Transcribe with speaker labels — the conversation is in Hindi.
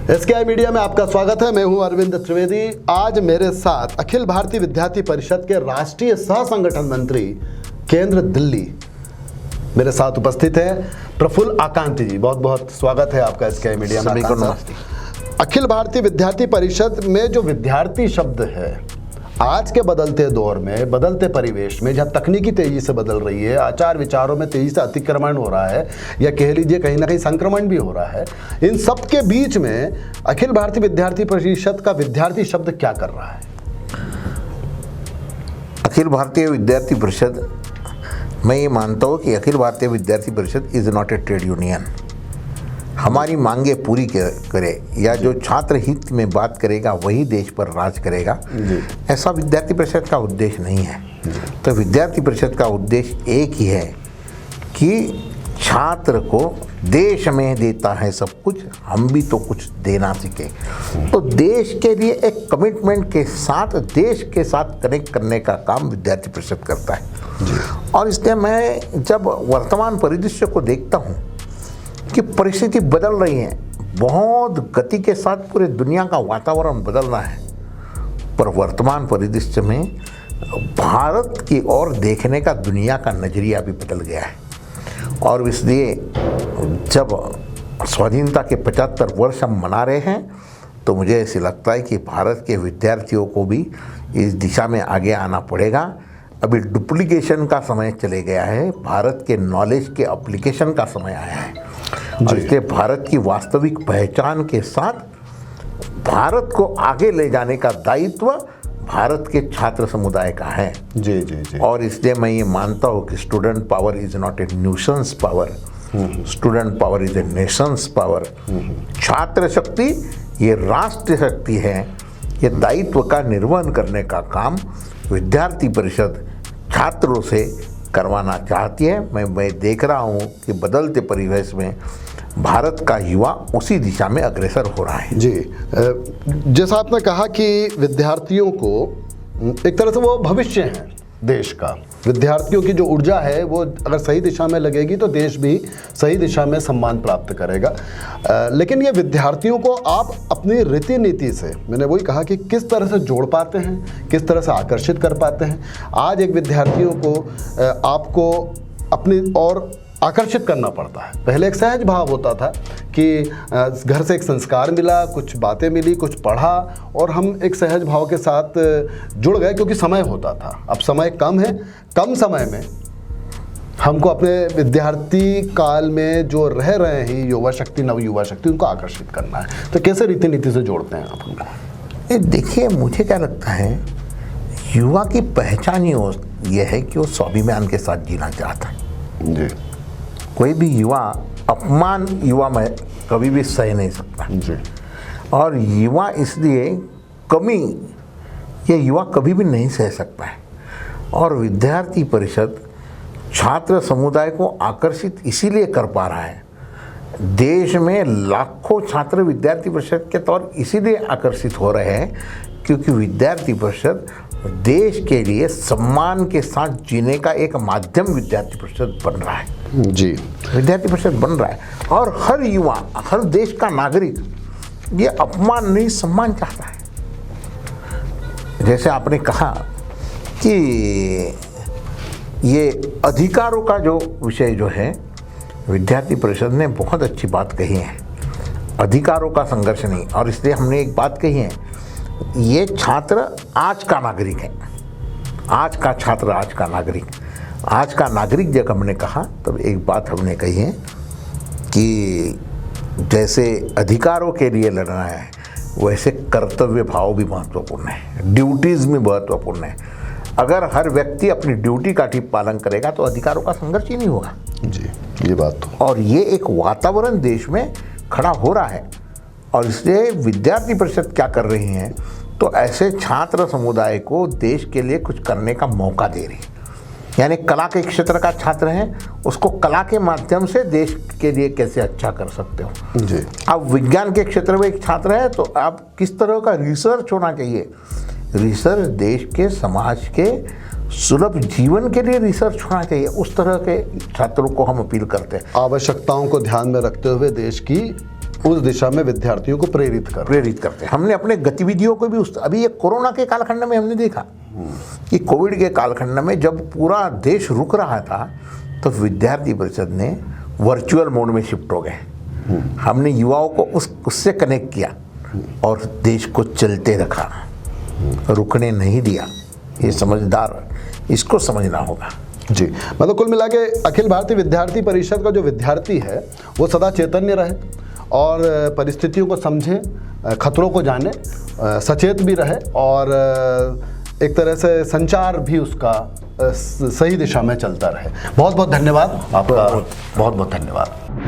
Speaker 1: एसकेआई मीडिया में आपका स्वागत है। मैं हूं अरविंद त्रिवेदी। आज मेरे साथ अखिल भारतीय विद्यार्थी परिषद के राष्ट्रीय सह संगठन मंत्री केंद्र दिल्ली मेरे साथ उपस्थित है प्रफुल्ल आकांती जी। बहुत बहुत स्वागत है आपका एसकेआई मीडिया में। अखिल भारतीय विद्यार्थी परिषद में जो विद्यार्थी शब्द है, आज के बदलते दौर में, बदलते परिवेश में, जहाँ तकनीकी तेजी से बदल रही है, आचार विचारों में तेजी से अतिक्रमण हो रहा है, या कह लीजिए कहीं ना कहीं संक्रमण भी हो रहा है, इन सब के बीच में अखिल भारतीय विद्यार्थी परिषद का विद्यार्थी शब्द क्या कर रहा है?
Speaker 2: अखिल भारतीय विद्यार्थी परिषद, मैं ये मानता हूँ कि अखिल भारतीय विद्यार्थी परिषद is not a trade union. हमारी मांगे पूरी करे या जो छात्र हित में बात करेगा वही देश पर राज करेगा, ऐसा विद्यार्थी परिषद का उद्देश्य नहीं है। तो विद्यार्थी परिषद का उद्देश्य एक ही है कि छात्र को देश में देता है सब कुछ, हम भी तो कुछ देना सीखे। तो देश के लिए एक कमिटमेंट के साथ, देश के साथ कनेक्ट करने का काम विद्यार्थी परिषद करता है। और इसलिए मैं जब वर्तमान परिदृश्य को देखता हूँ कि परिस्थिति बदल रही है, बहुत गति के साथ पूरे दुनिया का वातावरण बदल रहा है, पर वर्तमान परिदृश्य में भारत की ओर देखने का दुनिया का नज़रिया भी बदल गया है। और इसलिए जब स्वाधीनता के 75 वर्ष हम मना रहे हैं, तो मुझे ऐसे लगता है कि भारत के विद्यार्थियों को भी इस दिशा में आगे आना पड़ेगा। अभी डुप्लीकेशन का समय चले गया है, भारत के नॉलेज के एप्लीकेशन का समय आया है। और इसलिए भारत की वास्तविक पहचान के साथ भारत को आगे ले जाने का दायित्व भारत के छात्र समुदाय का है।
Speaker 1: जी जी जी।
Speaker 2: और इसलिए मैं ये मानता हूँ कि student power is not a nuisance power, student power is a Nations power. छात्र शक्ति ये राष्ट्र शक्ति है। ये दायित्व का निर्वहन करने का काम विद्यार्थी परिषद छात्रों से करवाना चाहती है। मैं देख रहा हूँ कि बदलते परिवेश में भारत का युवा उसी दिशा में अग्रसर हो रहा है।
Speaker 1: जी, जैसा आपने कहा कि विद्यार्थियों को एक तरह से वो भविष्य है देश का। विद्यार्थियों की जो ऊर्जा है वो अगर सही दिशा में लगेगी तो देश भी सही दिशा में सम्मान प्राप्त करेगा। लेकिन ये विद्यार्थियों को आप अपनी रीति नीति से, मैंने वही कहा कि किस तरह से जोड़ पाते हैं, किस तरह से आकर्षित कर पाते हैं। आज एक विद्यार्थियों को आपको अपनी ओर आकर्षित करना पड़ता है। पहले एक सहज भाव होता था कि घर से एक संस्कार मिला, कुछ बातें मिली, कुछ पढ़ा और हम एक सहज भाव के साथ जुड़ गए क्योंकि समय होता था। अब समय कम है, कम समय में हमको अपने विद्यार्थी काल में जो रह रहे हैं युवा शक्ति, नव युवा शक्ति, उनको आकर्षित करना है। तो कैसे रीति नीति से जोड़ते हैं आप उनको?
Speaker 2: देखिए, मुझे क्या लगता है, युवा की पहचान ये है कि वो स्वाभिमान के साथ जीना चाहता है।
Speaker 1: जी।
Speaker 2: कोई भी युवा अपमान युवा में कभी भी सह नहीं सकता
Speaker 1: जी।
Speaker 2: और युवा इसलिए कमी ये युवा कभी भी नहीं सह सकता है। और विद्यार्थी परिषद छात्र समुदाय को आकर्षित इसीलिए कर पा रहा है। देश में लाखों छात्र विद्यार्थी परिषद के तौर इसीलिए आकर्षित हो रहे हैं क्योंकि विद्यार्थी परिषद देश के लिए सम्मान के साथ जीने का एक माध्यम विद्यार्थी परिषद बन रहा है।
Speaker 1: जी,
Speaker 2: विद्यार्थी परिषद बन रहा है और हर युवा, हर देश का नागरिक ये अपमान नहीं, सम्मान चाहता है। जैसे आपने कहा कि ये अधिकारों का जो विषय जो है, विद्यार्थी परिषद ने बहुत अच्छी बात कही है, अधिकारों का संघर्ष नहीं। और इसलिए हमने एक बात कही है, ये छात्र आज का नागरिक है, आज का छात्र, आज का नागरिक। आज का नागरिक जब हमने कहा तब एक बात हमने कही है कि जैसे अधिकारों के लिए लड़ना है वैसे कर्तव्य भाव भी महत्वपूर्ण है, ड्यूटीज़ भी महत्वपूर्ण है। अगर हर व्यक्ति अपनी ड्यूटी का ठीक पालन करेगा तो अधिकारों का संघर्ष ही नहीं होगा।
Speaker 1: जी, ये बात तो।
Speaker 2: और ये एक वातावरण देश में खड़ा हो रहा है और इसलिए विद्यार्थी परिषद क्या कर रही हैं, तो ऐसे छात्र समुदाय को देश के लिए कुछ करने का मौका दे रही है। यानी कला के क्षेत्र का छात्र है, उसको कला के माध्यम से देश के लिए कैसे अच्छा कर सकते हो।
Speaker 1: जी।
Speaker 2: अब विज्ञान के क्षेत्र में एक छात्र है तो आप किस तरह का रिसर्च होना चाहिए, रिसर्च देश के, समाज के सुलभ जीवन के लिए रिसर्च होना चाहिए, उस तरह के छात्रों को हम अपील करते हैं।
Speaker 1: आवश्यकताओं को ध्यान में रखते हुए देश की उस दिशा में विद्यार्थियों को प्रेरित
Speaker 2: करते हैं। हमने अपने गतिविधियों को भी अभी ये कोरोना के कालखंड में हमने देखा कि कोविड के कालखंड में जब पूरा देश रुक रहा था तो विद्यार्थी परिषद ने वर्चुअल मोड में शिफ्ट हो गए। हमने युवाओं को उससे कनेक्ट किया और देश को चलते रखा, रुकने नहीं दिया। ये समझदार, इसको समझना होगा।
Speaker 1: जी, मतलब कुल मिला के अखिल भारतीय विद्यार्थी परिषद का जो विद्यार्थी है वो सदा चैतन्य रहे और परिस्थितियों को समझे, खतरों को जाने, सचेत भी रहे और एक तरह से संचार भी उसका सही दिशा में चलता रहे। बहुत बहुत धन्यवाद आपका, बहुत बहुत धन्यवाद।